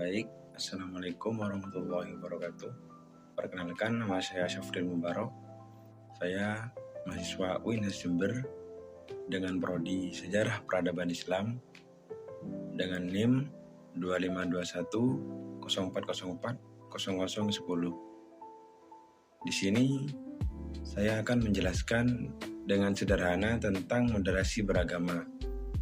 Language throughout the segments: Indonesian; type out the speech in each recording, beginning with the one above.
Baik, Assalamualaikum warahmatullahi wabarakatuh. Perkenalkan, nama saya Syafril Mubarok. Saya mahasiswa UINAS Jember dengan prodi Sejarah Peradaban Islam dengan NIM 2521 0404 0010. Di sini saya akan menjelaskan dengan sederhana tentang moderasi beragama.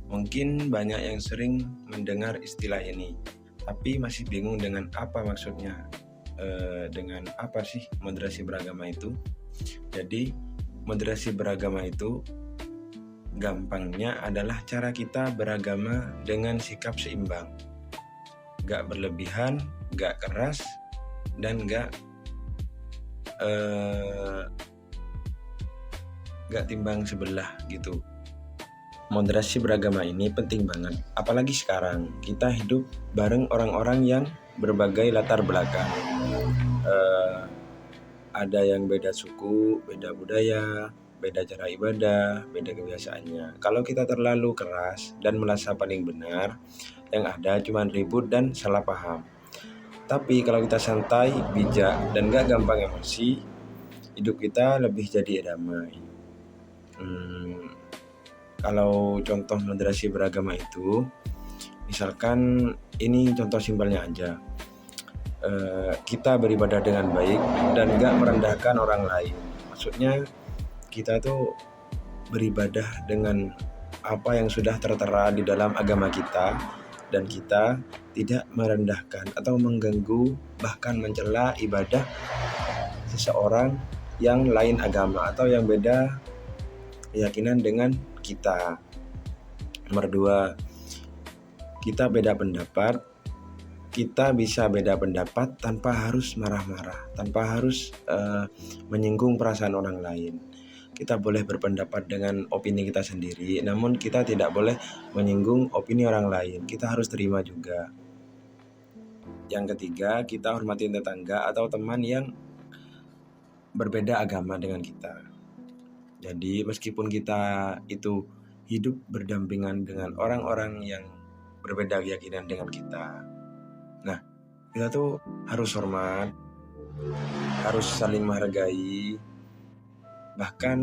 Mungkin banyak yang sering mendengar istilah ini, tapi masih bingung dengan apa maksudnya, dengan apa sih moderasi beragama itu. Jadi moderasi beragama itu gampangnya adalah cara kita beragama dengan sikap seimbang, gak berlebihan, gak keras, dan gak timbang sebelah gitu. Moderasi beragama ini penting banget, apalagi sekarang kita hidup bareng orang-orang yang berbagai latar belakang. Ada yang beda suku, beda budaya, beda cara ibadah, beda kebiasaannya. Kalau kita terlalu keras dan merasa paling benar, yang ada cuma ribut dan salah paham. Tapi kalau kita santai, bijak, dan gak gampang emosi, hidup kita lebih jadi damai. Kalau contoh moderasi beragama itu, misalkan ini contoh simpelnya aja, kita beribadah dengan baik dan gak merendahkan orang lain. Maksudnya kita tuh beribadah dengan apa yang sudah tertera di dalam agama kita, dan kita tidak merendahkan atau mengganggu bahkan mencela ibadah seseorang yang lain agama atau yang beda keyakinan dengan kita. Nomor 2, kita beda pendapat. Kita bisa beda pendapat tanpa harus marah-marah, tanpa harus menyinggung perasaan orang lain. Kita boleh berpendapat dengan opini kita sendiri, namun kita tidak boleh menyinggung opini orang lain. Kita harus terima juga. Yang ketiga, kita hormati tetangga atau teman yang berbeda agama dengan kita. Jadi meskipun kita itu hidup berdampingan dengan orang-orang yang berbeda keyakinan dengan kita, nah kita tuh harus hormat, harus saling menghargai. Bahkan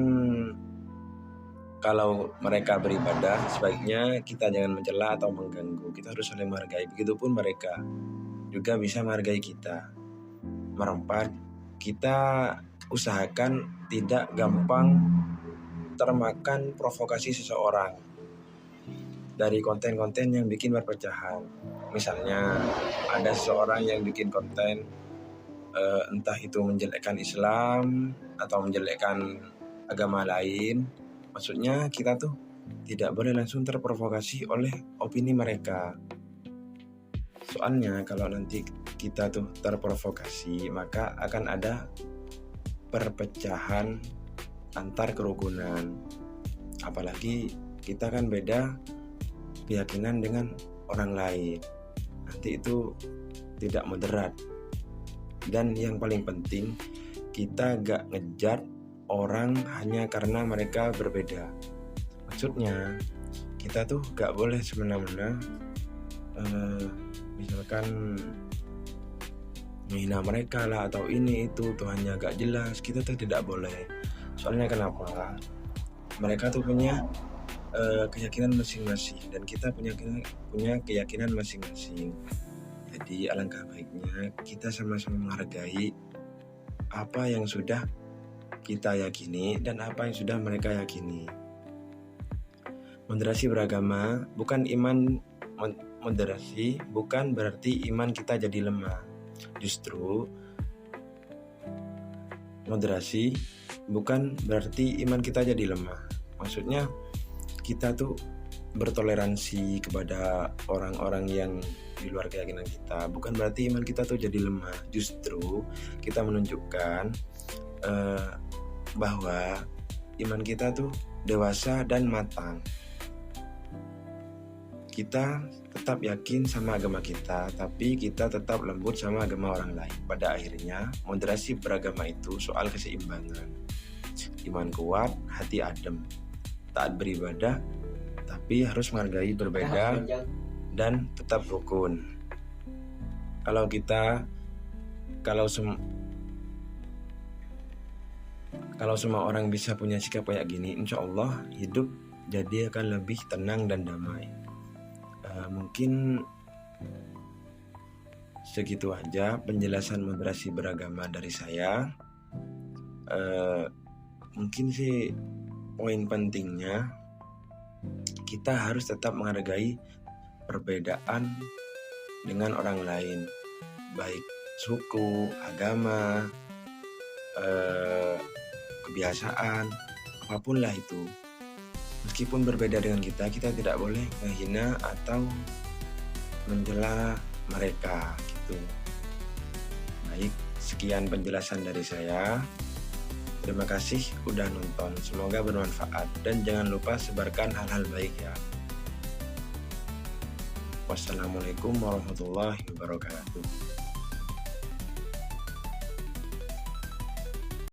kalau mereka beribadah, sebaiknya kita jangan mencela atau mengganggu. Kita harus saling menghargai. Begitupun mereka juga bisa menghargai kita. Merempat, kita usahakan tidak gampang termakan provokasi seseorang dari konten-konten yang bikin perpecahan. Misalnya ada seseorang yang bikin konten entah itu menjelekkan Islam atau menjelekkan agama lain. Maksudnya kita tuh tidak boleh langsung terprovokasi oleh opini mereka. Soalnya kalau nanti kita tuh terprovokasi, maka akan ada perpecahan antar kerukunan. Apalagi kita kan beda keyakinan dengan orang lain. Nanti itu tidak moderat. Dan yang paling penting, kita gak ngejat orang hanya karena mereka berbeda. Maksudnya kita tuh gak boleh semena-mena misalkan menghina mereka lah, atau ini itu Tuhannya gak jelas. Kita tuh tidak boleh. Soalnya kenapa? Mereka tuh punya keyakinan masing-masing dan kita punya keyakinan masing-masing. Jadi alangkah baiknya kita sama-sama menghargai apa yang sudah kita yakini dan apa yang sudah mereka yakini. Moderasi beragama bukan iman. Moderasi bukan berarti iman kita jadi lemah. Justru moderasi bukan berarti iman kita jadi lemah. Maksudnya kita tuh bertoleransi kepada orang-orang yang di luar keyakinan kita. Bukan berarti iman kita tuh jadi lemah. Justru kita menunjukkan bahwa iman kita tuh dewasa dan matang. Kita tetap yakin sama agama kita, tapi kita tetap lembut sama agama orang lain. Pada akhirnya, moderasi beragama itu soal keseimbangan. Iman kuat, hati adem. Taat beribadah, tapi harus menghargai berbeda dan tetap rukun. Kalau kita kalau semua orang bisa punya sikap kayak gini, insya Allah hidup jadi akan lebih tenang dan damai. Mungkin segitu aja penjelasan moderasi beragama dari saya. Mungkin sih poin pentingnya kita harus tetap menghargai perbedaan dengan orang lain, baik suku, agama, kebiasaan, apapun lah itu. Meskipun berbeda dengan kita tidak boleh menghina atau mencela mereka gitu. Baik, sekian penjelasan dari saya. Terima kasih udah nonton, semoga bermanfaat dan jangan lupa sebarkan hal-hal baik ya. Wassalamualaikum warahmatullahi wabarakatuh.